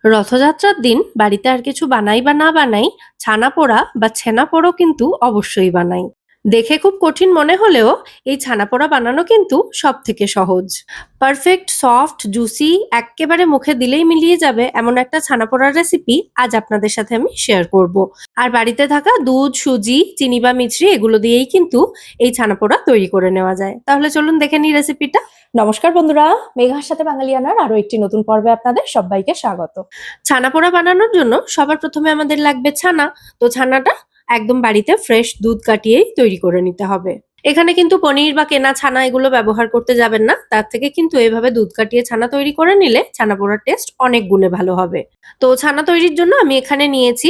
রথযাত্রার দিন বাড়িতে আর কিছু বানাই বা না বানাই, ছানা পোড়া বা ছেনা পোড়ো কিন্তু অবশ্যই বানাই। দেখে খুব কঠিন মনে হলেও এই ছানা পোড়া বানানো কিন্তু সব থেকে সহজ। পারফেক্ট সফট জুসি, এক্কেবারে মুখে দিলেই মিলিয়ে যাবে এমন একটা ছানা পোড়ার রেসিপি আজ আপনাদের সাথে আমি শেয়ার করব। আর বাড়িতে থাকা দুধ, সুজি, চিনি বা মিছরি এগুলো দিয়েই কিন্তু এই ছানা পোড়া তৈরি করে নেওয়া যায়। তাহলে চলুন দেখে নিই রেসিপিটা। নমস্কার বন্ধুরা, মেঘার সাথে বাঙালিয়ানার আরো একটি নতুন পর্বে আপনাদের সবাইকে স্বাগত। ছানা পোড়া বানানোর জন্য সবার প্রথমে আমাদের লাগবে ছানা। তো ছানাটা একদম বাড়িতে ফ্রেশ দুধ কাটিয়েই তৈরি করে নিতে হবে। এখানে কিন্তু পনির বা কেনা ছানা এগুলো ব্যবহার করতে যাবেন না, তার থেকে কিন্তু এভাবে দুধ কাটিয়ে ছানা তৈরি করে নিলে ছানা পোড়ার টেস্ট অনেক গুণে ভালো হবে। তো ছানা তৈরির জন্য আমি এখানে নিয়েছি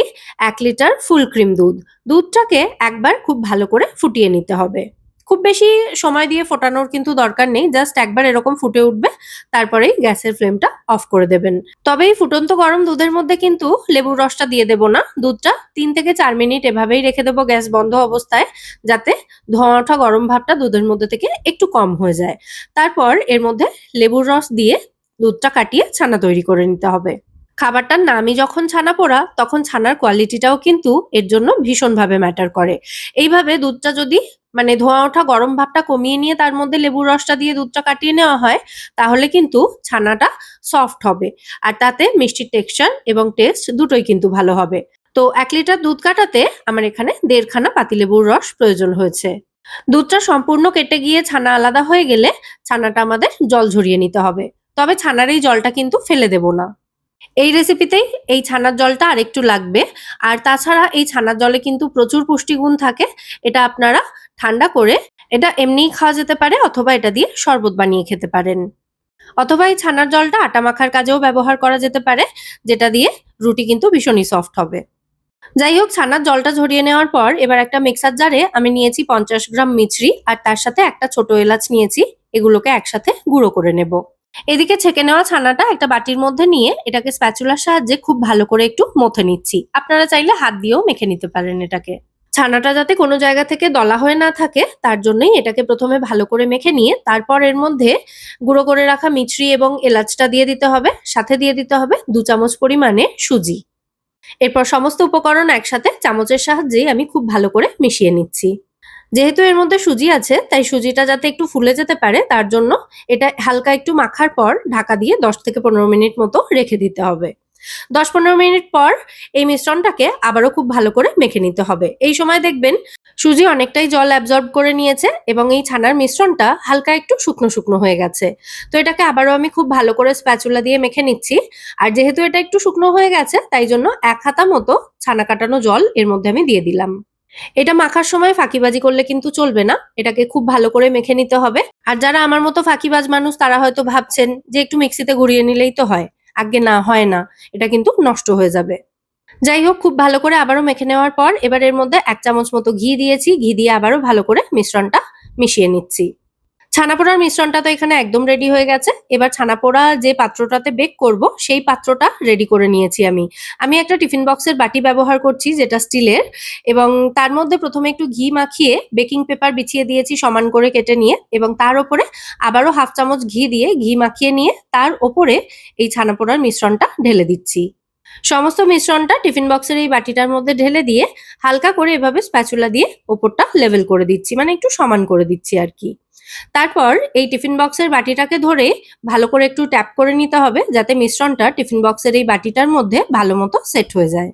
1 লিটার ফুল ক্রিম দুধ। দুধটাকে একবার খুব ভালো করে ফুটিয়ে নিতে হবে। খুব বেশি সময় দিয়ে ফোটানোর কিন্তু দরকার নেই, জাস্ট একবার এরকম ফুটে উঠবে, তারপরেই গ্যাসের ফ্লেমটা অফ করে দেবেন। তবে এই ফুটন্ত গরম দুধের মধ্যে কিন্তু লেবুর রসটা দিয়ে দেব না। দুধটা 3 থেকে 4 মিনিট এভাবেই রেখে দেবো গ্যাস বন্ধ অবস্থায়, যাতে ধোঁয়া ওঠা গরম ভাবটা দুধের মধ্যে থেকে একটু কম হয়ে যায়। তারপর এর মধ্যে লেবুর রস দিয়ে দুধটা কাটিয়ে ছানা তৈরি করে নিতে হবে। খাবারটার নামই যখন ছানা পোড়া, তখন ছানার কোয়ালিটিটাও কিন্তু এর জন্য ভীষণভাবে ম্যাটার করে। এইভাবে দুধটা যদি ধোঁয়া ওঠা গরম ভাবটা কমিয়ে নিয়ে তার মধ্যে লেবুর রসটা দিয়ে দুধটা কাটিয়ে নেওয়া হয়, তাহলে কিন্তু ছানাটা সফট হবে। আর তাতে মিষ্টির টেক্সচার এবং টেস্ট দুটোই কিন্তু ভালো হবে। তো 1 লিটার দুধ কাটাতে আমার এখানে 1.5 খানা পাতিলেবুর রস প্রয়োজন হয়েছে। দুধটা সম্পূর্ণ কেটে গিয়ে ছানা আলাদা হয়ে গেলে ছানাটা আমাদের জল ঝরিয়ে নিতে হবে। তবে ছানার এই জলটা কিন্তু ফেলে দেব না। এই রেসিপিতেই এই ছানার জলটা আরেকটু লাগবে। আর তাছাড়া এই ছানার জলে কিন্তু প্রচুর পুষ্টিগুণ থাকে। এটা আপনারা ঠান্ডা করে এটা এমনিই খাওয়া যেতে পারে, অথবা এটা দিয়ে শরবত বানিয়ে খেতে পারেন। অথবা এই ছানার জলটা আটা মাখার কাজেও ব্যবহার করা যেতে পারে, যেটা দিয়ে রুটি কিন্তু ভীষণই সফট হবে। যাই হোক, ছানার জলটা ঝরিয়ে নেওয়ার পর এবার একটা মিক্সার জারে আমি নিয়েছি 50 গ্রাম মিছরি, আর তার সাথে একটা ছোট এলাচ নিয়েছি। এগুলোকে একসাথে গুঁড়ো করে নেব। এদিকে ছেঁকে নেওয়া ছানাটা একটা বাটির মধ্যে নিয়ে এটাকে স্প্যাচুলার সাহায্যে খুব ভালো করে একটু মথে নিচ্ছি। আপনারা চাইলে হাত দিয়েও মেখে নিতে পারেন এটাকে। ছানাটা যাতে কোনো জায়গা থেকে দলা হয়ে না থাকে, তার জন্যই এটাকে প্রথমে ভালো করে মেখে নিয়ে তারপর এর মধ্যে গুঁড়ো করে রাখা মিছরি এবং এলাচটা দিয়ে দিতে হবে। সাথে দিয়ে দিতে হবে 2 চামচ পরিমাণে সুজি। এরপর সমস্ত উপকরণ একসাথে চামচের সাহায্যেই আমি খুব ভালো করে মিশিয়ে নিচ্ছি। যেহেতু এর মধ্যে সুজি আছে, তাই সুজিটা যাতে একটু ফুলে যেতে পারে, তার জন্য এটা হালকা একটু মাখার পর ঢাকা দিয়ে 10 থেকে 15 মিনিট মতো রেখে দিতে হবে। 10-15 মিনিট পর এই মিশ্রণটাকে আবারও খুব ভালো করে মেখে নিতে হবে। এই সময় দেখবেন সুজি অনেকটাই জল অ্যাবজর্ব করে নিয়েছে এবং এই ছানার মিশ্রণটা হালকা একটু শুকনো শুকনো হয়ে গেছে। তো এটাকে আবারও আমি খুব ভালো করে স্প্যাচুলা দিয়ে মেখে নিচ্ছি। আর যেহেতু এটা একটু শুকনো হয়ে গেছে, তাই জন্য 1 হাতা মতো ছানা কাটানো জল এর মধ্যে আমি দিয়ে দিলাম। এটা মাখার সময় ফাঁকিবাজি করলে কিন্তু চলবে না। এটাকে খুব ভালো করে মেখে নিতে হবে। আর যারা আমার মতো ফাঁকিবাজ মানুষ, তারা হয়তো ভাবছেন যে একটু মিক্সিতে ঘুরিয়ে নিলেই তো হয়। আজ্ঞে না, হয় না। এটা কিন্তু নষ্ট হয়ে যাবে। যাই হোক, খুব ভালো করে আবারও মেখে নেওয়ার পর এবার এর মধ্যে 1 চামচ মতো ঘি দিয়েছি। ঘি দিয়ে আবারও ভালো করে মিশ্রণটা মিশিয়ে নিচ্ছি। ছানা পোড়ার মিশ্রণটা তো এখানে একদম রেডি হয়ে গেছে। এবার ছানা পোড়া যে পাত্রটাতে বেক করব, সেই পাত্রটা রেডি করে নিয়েছি আমি। আমি একটা টিফিন বক্সের বাটি ব্যবহার করছি, যেটা স্টিলের, এবং তার মধ্যে প্রথমে একটু ঘি মাখিয়ে বেকিং পেপার বিছিয়ে দিয়েছি সমান করে কেটে নিয়ে, এবং তার ওপরে আবারও 1/2 চামচ ঘি দিয়ে ঘি মাখিয়ে নিয়ে তার ওপরে এই ছানা পোড়ার মিশ্রণটা ঢেলে দিচ্ছি। সমস্ত মিশ্রণটা টিফিন বক্সের এই বাটিটার মধ্যে ঢেলে দিয়ে হালকা করে এভাবে স্প্যাচুলা দিয়ে ওপরটা লেভেল করে দিচ্ছি, একটু সমান করে দিচ্ছি আর কি। তারপর এই টিফিন বক্সের বাটিটাকে ধরে ভালো করে একটু ট্যাপ করে নিতে হবে, যাতে মিশ্রণটা টিফিন বক্সের এই বাটিটার মধ্যে ভালো মতো সেট হয়ে যায়।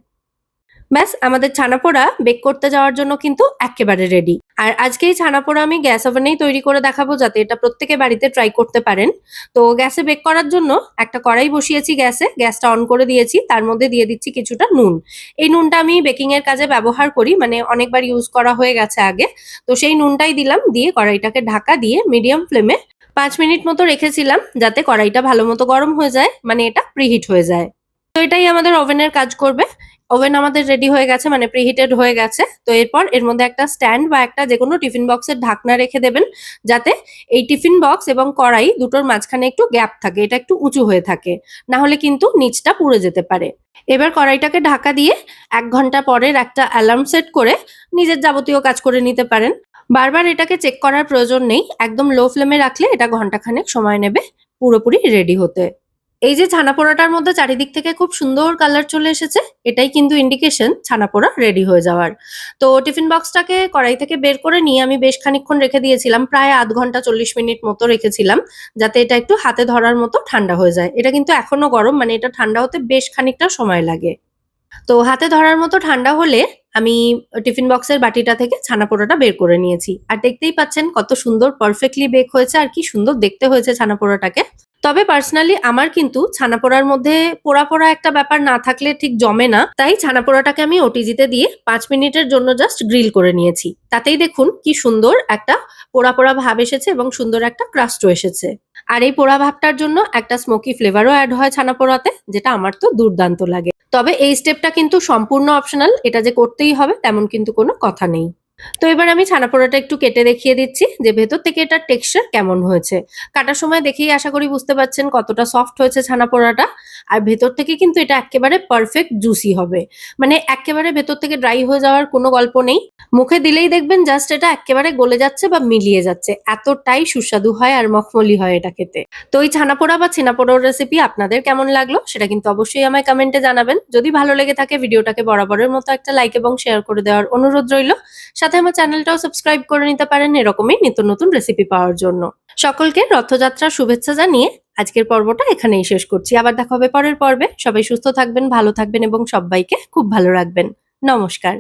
ব্যাস, আমাদের ছানা পোড়া বেক করতে যাওয়ার জন্য কিন্তু একেবারে রেডি। আর আজকে এই ছানা পোড়া আমি গ্যাস ওভেনেই তৈরি করে দেখাবো, যাতে এটা প্রত্যেকে বাড়িতে ট্রাই করতে পারেন। তো গ্যাসে বেক করার জন্য একটা কড়াই বসিয়েছি গ্যাসে, গ্যাসটা অন করে দিয়েছি। তার মধ্যে দিয়ে দিচ্ছি কিছুটা নুন। এই নুনটা আমি বেকিং এর কাজে ব্যবহার করি, অনেকবার ইউজ করা হয়ে গেছে আগে। তো সেই নুনটাই দিলাম, দিয়ে কড়াইটাকে ঢাকা দিয়ে মিডিয়াম ফ্লেমে 5 মিনিট মতো রেখেছিলাম, যাতে কড়াইটা ভালো মতো গরম হয়ে যায়, এটা প্রিহিট হয়ে যায়। তো এটাই আমাদের ওভেনের কাজ করবে। ওভেন আমাদের রেডি হয়ে গেছে, প্রিহিটেড হয়ে গেছে। তো এরপর এর মধ্যে একটা স্ট্যান্ড বা একটা যেকোনো টিফিন বক্সের ঢাকনা রেখে দেবেন, যাতে এই টিফিন বক্স এবং কড়াই দুটোর মাঝখানে একটু গ্যাপ থাকে, এটা একটু উঁচু হয়ে থাকে, না হলে কিন্তু নিচটা পুড়ে যেতে পারে। এবার কড়াইটাকে ঢাকা দিয়ে 1 ঘন্টা পরের একটা অ্যালার্ম সেট করে নিজের যাবতীয় কাজ করে নিতে পারেন। বারবার এটাকে চেক করার প্রয়োজন নেই। একদম লো ফ্লেমে রাখলে এটা ঘন্টাখানেক সময় নেবে পুরোপুরি রেডি হতে। এই যে ছানা পোড়াটার মধ্যে চারিদিক থেকে খুব সুন্দর কালার চলে এসেছে, এটাই কিন্তু ইন্ডিকেশন ছানা পোড়া রেডি হয়ে যাওয়ার। তো টিফিন বক্সটাকে কড়াই থেকে বের করে নিয়ে আমি বেশ খানিকক্ষণ রেখে দিয়েছিলাম, প্রায় আধ ঘন্টা 40 মিনিট মতো রেখেছিলাম, যাতে এটা একটু হাতে ধরার মতো ঠান্ডা হয়ে যায়। এটা কিন্তু এখনো গরম, মানে এটা ঠান্ডা হতে বেশ খানিকটা সময় লাগে। তো হাতে ধরার মতো ঠান্ডা হলে আমি টিফিন বক্সের বাটিটা থেকে ছানা পোড়াটা বের করে নিয়েছি। আর দেখতেই পাচ্ছেন কত সুন্দর পারফেক্টলি বেক হয়েছে আর কি সুন্দর দেখতে হয়েছে ছানা পোড়াটাকে। তবে পার্সোনালি আমার কিন্তু ছানা পোড়ার মধ্যে পোড়া পোড়া একটা ব্যাপার না থাকলে ঠিক জমে না, তাই ছানা পোড়াটাকে আমি ওটিজিতে দিয়ে 5 মিনিটের জন্য জাস্ট গ্রিল করে নিয়েছি। তাতেই দেখুন কি সুন্দর একটা পোড়া পোড়া ভাব এসেছে এবং সুন্দর একটা ক্রাস্টও এসেছে। আর এই পোড়া ভাবটার জন্য একটা স্মোকি ফ্লেভারও অ্যাড হয় ছানা পোড়াতে, যেটা আমার তো দুর্দান্ত লাগে। তবে এই স্টেপটা কিন্তু সম্পূর্ণ অপশনাল, এটা যে করতেই হবে তেমন কিন্তু কোনো কথা নেই। তো এবার আমি ছানা পোড়াটা একটু কেটে দেখিয়ে দিচ্ছি যে ভেতর থেকে এটার টেক্সচার কেমন হয়েছে। কাটার সময় দেখেই আশা করি বুঝতে পারছেন কতটা সফট হয়েছে ছানা পোড়াটা। আর ভেতর থেকে কিন্তু এটা একেবারে পারফেক্ট জুসি হবে, মানে একেবারে ভেতর থেকে ড্রাই হয়ে যাওয়ার কোনো গল্প নেই। মুখে দিলেই দেখবেন জাস্ট এটা একেবারে গলে যাচ্ছে বা মিলিয়ে যাচ্ছে, এতটাই সুস্বাদু হয় আর মখমলি হয় এটা খেতে। তো এই ছানা পোড়া বা ছেনা পোড়ার রেসিপি আপনাদের কেমন লাগলো সেটা কিন্তু অবশ্যই আমায় কমেন্টে জানাবেন। যদি ভালো লেগে থাকে ভিডিওটাকে বরাবরের মতো একটা লাইক এবং শেয়ার করে দেওয়ার অনুরোধ রইল। সাথে আমার চ্যানেলটাও সাবস্ক্রাইব করে নিতে পারেন এরকমই নিত্য নতুন রেসিপি পাওয়ার জন্য। সকলকে রথযাত্রার শুভেচ্ছা জানিয়ে আজকের পর্বটা এখানেই শেষ করছি। আবার দেখা হবে পরের পর্বে। সবাই সুস্থ থাকবেন, ভালো থাকবেন এবং সবাইকে খুব ভালো রাখবেন। নমস্কার।